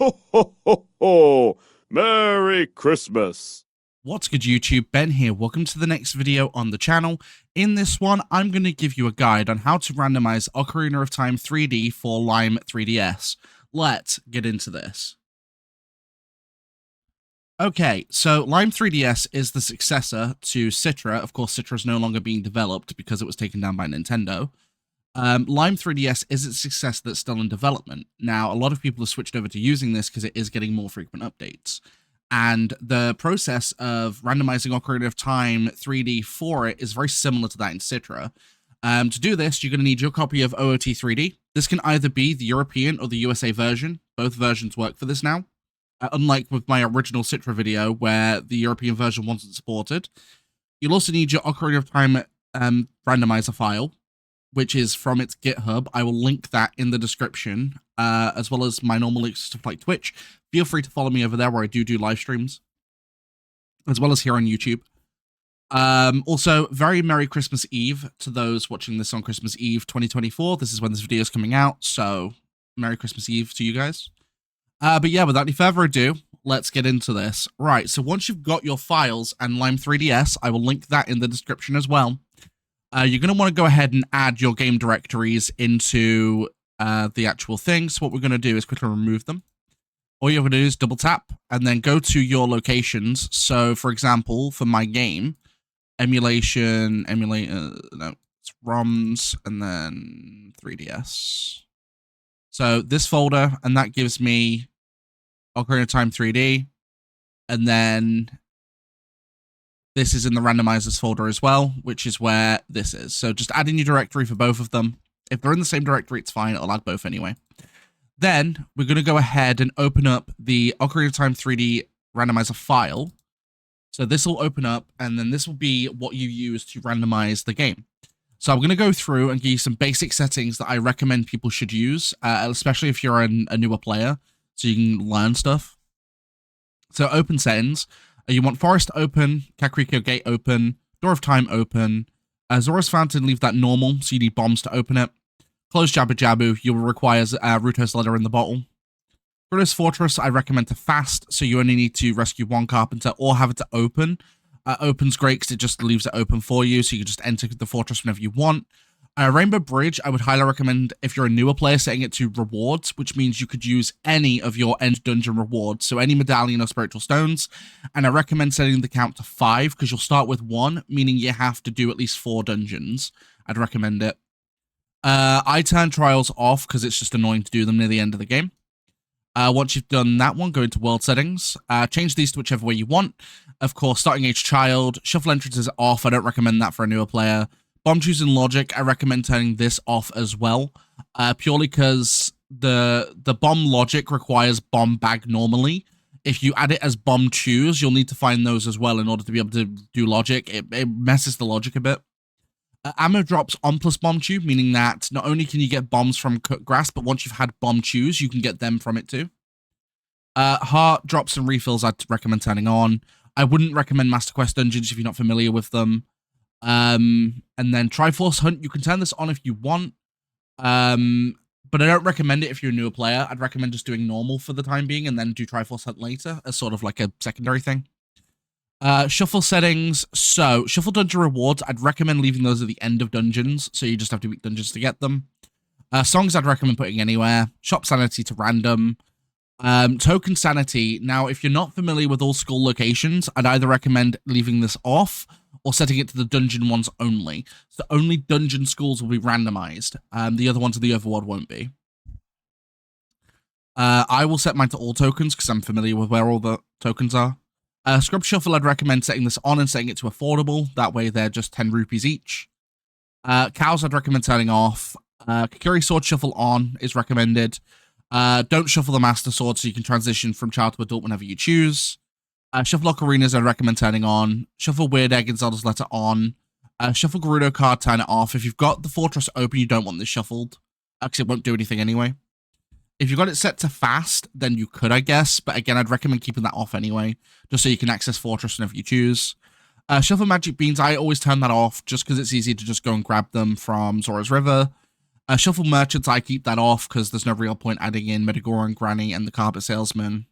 Ho, ho, ho, ho! Merry Christmas! What's good, YouTube? Ben here. Welcome to the next video on the channel. In this one, I'm going to give you a guide on how to randomize Ocarina of Time 3D for Lime3DS. Let's get into this. Okay, so Lime3DS is the successor to Citra. Of course, Citra is no longer being developed because it was taken down by Nintendo. Lime3DS is its successor that's still in development. Now, a lot of people have switched over to using this because it is getting more frequent updates. And the process of randomizing Ocarina of Time 3D for it is very similar to that in Citra. To do this, you're going to need your copy of OOT 3D. This can either be the European or the USA version. Both versions work for this now. Unlike with my original Citra video, where the European version wasn't supported. You'll also need your Ocarina of Time randomizer file, which is from its GitHub. I will link that in the description, as well as my normal links to stuff like Twitch. Feel free to follow me over there where I do live streams, as well as here on YouTube. Also, very Merry Christmas Eve to those watching this on Christmas Eve 2024. This is when this video is coming out, so Merry Christmas Eve to you guys. But yeah, without any further ado, let's get into this. Right, so once you've got your files and Lime3DS, I will link that in the description as well. You're going to want to go ahead and add your game directories into the actual thing. So what we're going to do is quickly remove them. All you're going to do is double tap and then go to your locations. So, for example, for my game, emulator, no, it's ROMs and then 3DS. So this folder, and that gives me Ocarina of Time 3D. And then this is in the randomizers folder as well, which is where this is. So just add in your directory for both of them. If they're in the same directory, it's fine. I'll add both anyway. Then we're going to go ahead and open up the Ocarina of Time 3D randomizer file. So this will open up, and then this will be what you use to randomize the game. So I'm going to go through and give you some basic settings that I recommend people should use, especially if you're a newer player, so you can learn stuff. So open settings. You want Forest open, Kakariko Gate open, Door of Time open, Zora's Fountain, leave that normal, so you need bombs to open it. Close Jabba Jabu, you'll require Ruto's Letter in the bottle. Gerudo's Fortress, I recommend to fast, so you only need to rescue one carpenter or have it to open. Open's great because it just leaves it open for you, so you can just enter the fortress whenever you want. Rainbow Bridge, I would highly recommend if you're a newer player setting it to rewards, which means you could use any of your end dungeon rewards, so any medallion or spiritual stones, and I recommend setting the count to 5 because you'll start with 1, meaning you have to do at least 4 dungeons. I'd recommend it. I turn trials off because it's just annoying to do them near the end of the game. Once you've done that one, go into world settings, change these to whichever way you want. Of course, starting age child, shuffle entrances off. I don't recommend that for a newer player. Bomb choosing logic, I recommend turning this off as well, purely because the bomb logic requires bomb bag normally. If you add it as bomb choose, you'll need to find those as well in order to be able to do logic. It messes the logic a bit. Ammo drops on plus bomb tube, meaning that not only can you get bombs from cut grass, but once you've had bomb choose, you can get them from it too. Heart drops and refills, I'd recommend turning on. I wouldn't recommend Master Quest dungeons if you're not familiar with them. And then Triforce Hunt, you can turn this on if you want. But I don't recommend it if you're a newer player. I'd recommend just doing normal for the time being and then do Triforce Hunt later as sort of like a secondary thing. Shuffle settings. So, shuffle dungeon rewards, I'd recommend leaving those at the end of dungeons, so you just have to beat dungeons to get them. Songs I'd recommend putting anywhere. Shop sanity to random. Token sanity. Now, if you're not familiar with all school locations, I'd either recommend leaving this off or setting it to the dungeon ones only. So only dungeon schools will be randomized. The other ones of the overworld won't be. I will set mine to all tokens because I'm familiar with where all the tokens are. Scrub Shuffle, I'd recommend setting this on and setting it to affordable. That way they're just 10 rupees each. Cows, I'd recommend turning off. Kakiri Sword Shuffle on is recommended. Don't shuffle the Master Sword so you can transition from child to adult whenever you choose. Shuffle Ocarinas, I'd recommend turning on. Shuffle Weird Egg and Zelda's Letter on. Shuffle Gerudo card, turn it off. If you've got the fortress open, you don't want this shuffled. Actually, it won't do anything anyway. If you've got it set to fast, then you could, I guess. But again, I'd recommend keeping that off anyway, just so you can access Fortress whenever you choose. Shuffle Magic Beans, I always turn that off, just because it's easy to just go and grab them from Zora's River. Shuffle merchants, I keep that off because there's no real point adding in Medagora Granny and the carpet salesman.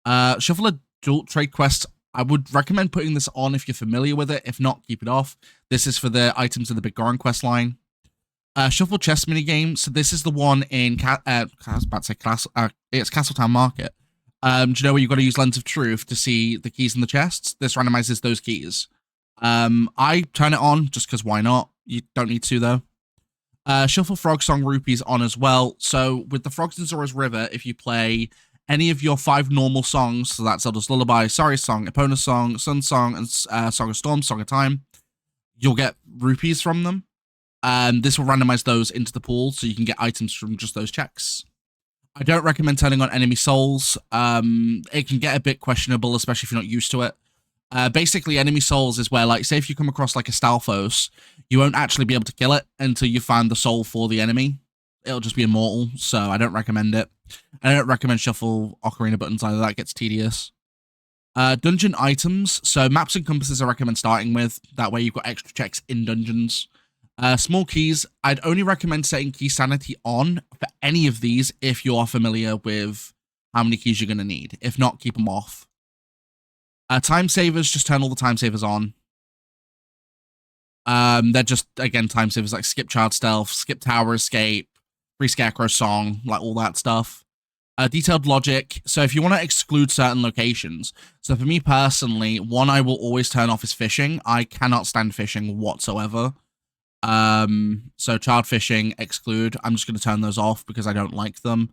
Shuffle adult trade quests. I would recommend putting this on if you're familiar with it. If not, keep it off. This is for the items in the Big Goron quest line. Shuffle chest minigame. So this is the one in I was about to say it's Castletown Market. Do you know where you've got to use Lens of Truth to see the keys in the chests? This randomizes those keys. I turn it on just because why not? You don't need to though. Shuffle Frog Song Rupees on as well. So with the Frogs in Zora's River, if you play any of your 5 normal songs, so that's Zelda's Lullaby, Sorry Song, Epona's Song, Sun Song, and Song of Storm, Song of Time, you'll get rupees from them. This will randomize those into the pool, so you can get items from just those checks. I don't recommend turning on enemy souls. It can get a bit questionable, especially if you're not used to it. Basically, enemy souls is where, like, say if you come across, like, a Stalfos, you won't actually be able to kill it until you find the soul for the enemy. It'll just be immortal, so I don't recommend it. I don't recommend shuffle Ocarina buttons either. That gets tedious. Dungeon items. So maps and compasses I recommend starting with. That way you've got extra checks in dungeons. Small keys. I'd only recommend setting key sanity on for any of these if you are familiar with how many keys you're going to need. If not, keep them off. Time savers, just turn all the time savers on. They're just, again, time savers like skip child stealth, skip tower escape, free scarecrow song, like all that stuff. Detailed logic. So if you want to exclude certain locations, so for me personally, one I will always turn off is fishing. I cannot stand fishing whatsoever. So child fishing, exclude. I'm just going to turn those off because I don't like them.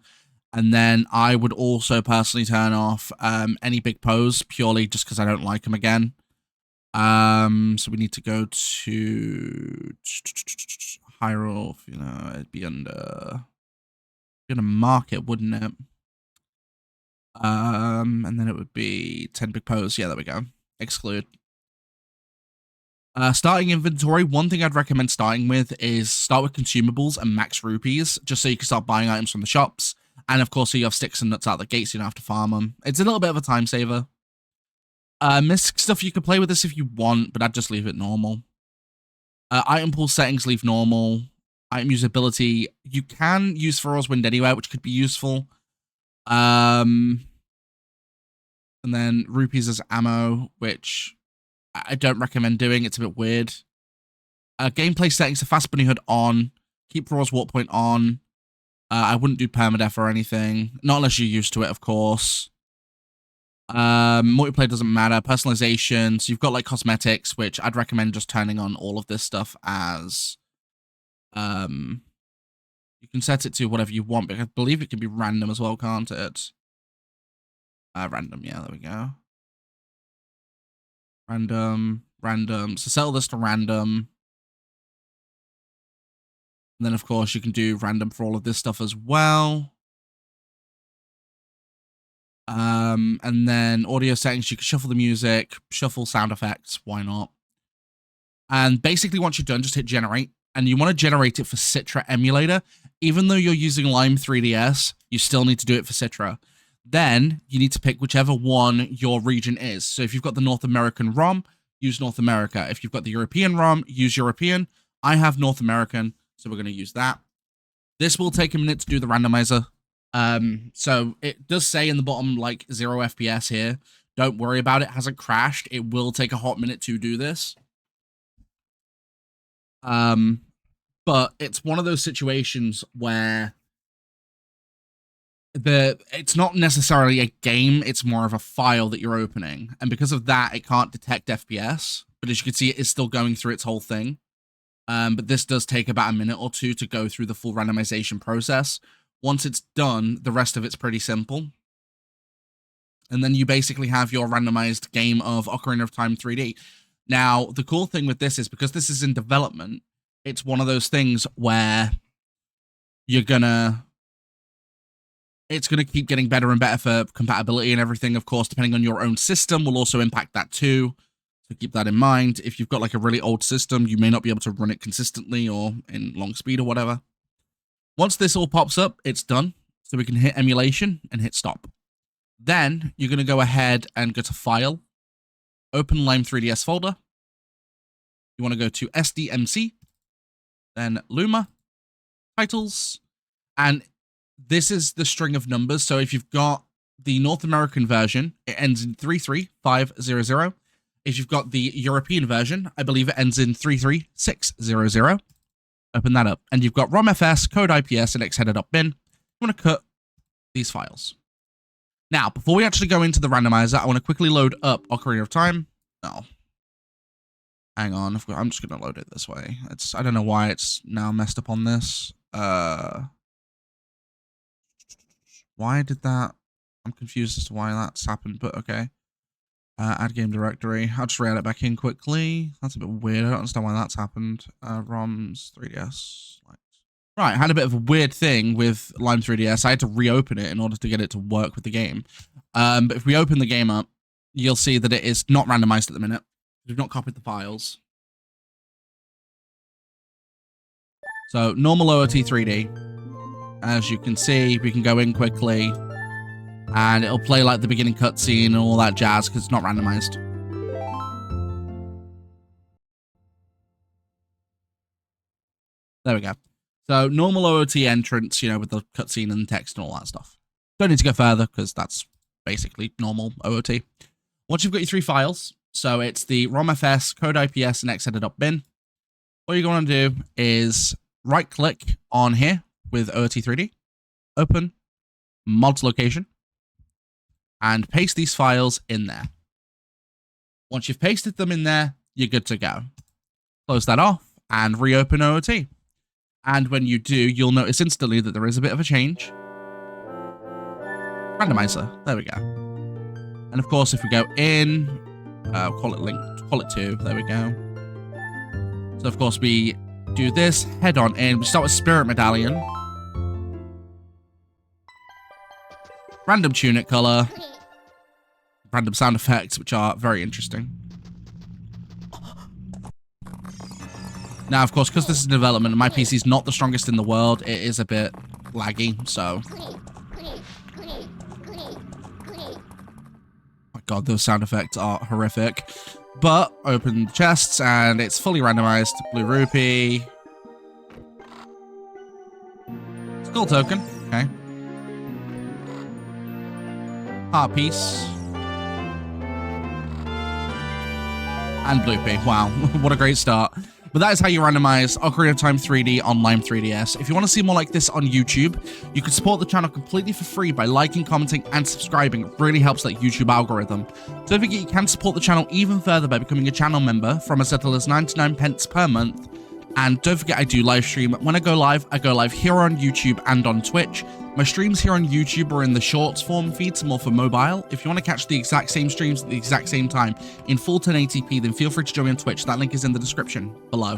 And then I would also personally turn off any big pose purely just because I don't like them again. So we need to go to Hyrule. You know, it'd be under market, wouldn't it? And then it would be 10 big pose. Yeah, there we go. Exclude. Starting inventory, one thing I'd recommend starting with is start with consumables and max rupees, just so you can start buying items from the shops. And of course, so you have sticks and nuts out the gate, so you don't have to farm them. It's a little bit of a time saver. Misc stuff, you can play with this if you want, but I'd just leave it normal. Item pool settings, leave normal. Item usability, you can use Pharah's Wind anywhere, which could be useful. And then rupees as ammo, which I don't recommend doing. It's a bit weird. Gameplay settings, the Fast Bunny Hood on. Keep Pharah's Warp Point on. I wouldn't do permadeath or anything. Not unless you're used to it, of course. Multiplayer doesn't matter. Personalization. So you've got like cosmetics, which I'd recommend just turning on all of this stuff as... you can set it to whatever you want, but I believe it can be random as well, can't it? Random, yeah, there we go. Random. So settle this to random. And then, of course, you can do random for all of this stuff as well. And then audio settings, you can shuffle the music, shuffle sound effects, why not? And basically, once you're done, just hit generate. And you want to generate it for Citra emulator. Even though you're using Lime3DS, you still need to do it for Citra. Then you need to pick whichever one your region is. So if you've got the North American ROM, use North America. If you've got the European ROM, use European. I have North American, so we're going to use that. This will take a minute to do the randomizer. So it does say in the bottom, like 0 FPS here. Don't worry about it. It hasn't crashed. It will take a hot minute to do this. But it's one of those situations where it's not necessarily a game, it's more of a file that you're opening. And because of that, it can't detect FPS. But as you can see, it is still going through its whole thing. But this does take about a minute or two to go through the full randomization process. Once it's done, the rest of it's pretty simple. And then you basically have your randomized game of Ocarina of Time 3D. Now, the cool thing with this is because this is in development, it's one of those things where it's gonna keep getting better and better for compatibility and everything. Of course, depending on your own system will also impact that too. So keep that in mind. If you've got like a really old system, you may not be able to run it consistently or in long speed or whatever. Once this all pops up, it's done. So we can hit emulation and hit stop. Then you're going to go ahead and go to File, open Lime3DS folder. You want to go to SDMC, then Luma, titles. And this is the string of numbers. So if you've got the North American version, it ends in 33500. If you've got the European version, I believe it ends in 33600. Open that up. And you've got ROMFS, code IPS, and xheader.bin. You want to cut these files. Now, before we actually go into the randomizer, I want to quickly load up Ocarina of Time. Oh. Hang on. I'm just going to load it this way. I don't know why it's now messed up on this. Why did that? I'm confused as to why that's happened, but okay. Add game directory. I'll just re-add it back in quickly. That's a bit weird. I don't understand why that's happened. ROMs 3DS. Right, I had a bit of a weird thing with Lime3DS. I had to reopen it in order to get it to work with the game. But if we open the game up, you'll see that it is not randomized at the minute. We've not copied the files. So, normal OOT 3D. As you can see, we can go in quickly. And it'll play like the beginning cutscene and all that jazz because it's not randomized. There we go. So normal OOT entrance, you know, with the cutscene and text and all that stuff. Don't need to go further because that's basically normal OOT. Once you've got your 3 files, so it's the ROMFS, code IPS, and xheader.bin. All you're going to do is right click on here with OOT 3D, open mods location, and paste these files in there. Once you've pasted them in there, you're good to go. Close that off and reopen OOT. And when you do, you'll notice instantly that there is a bit of a change. Randomizer. There we go. And of course, if we go in, call it link, call it 2. There we go. So of course, we do this, head on in. We start with Spirit Medallion. Random tunic color. Random sound effects, which are very interesting. Now, of course, because this is in development, my PC is not the strongest in the world. It is a bit laggy, so... My god, those sound effects are horrific. But, open the chests, and it's fully randomized. Blue rupee. Skull token. Okay. Heart piece. And Bloopy. Wow, what a great start. But that is how you randomize Ocarina of Time 3D on Lime3DS. If you want to see more like this on YouTube, you can support the channel completely for free by liking, commenting, and subscribing. It really helps that YouTube algorithm. Don't forget you can support the channel even further by becoming a channel member from as little as 99 pence per month. And don't forget I do live stream. When I go live here on YouTube and on Twitch. My streams here on YouTube are in the shorts form feed, more for mobile. If you want to catch the exact same streams at the exact same time in full 1080p, then feel free to join me on Twitch. That link is in the description below.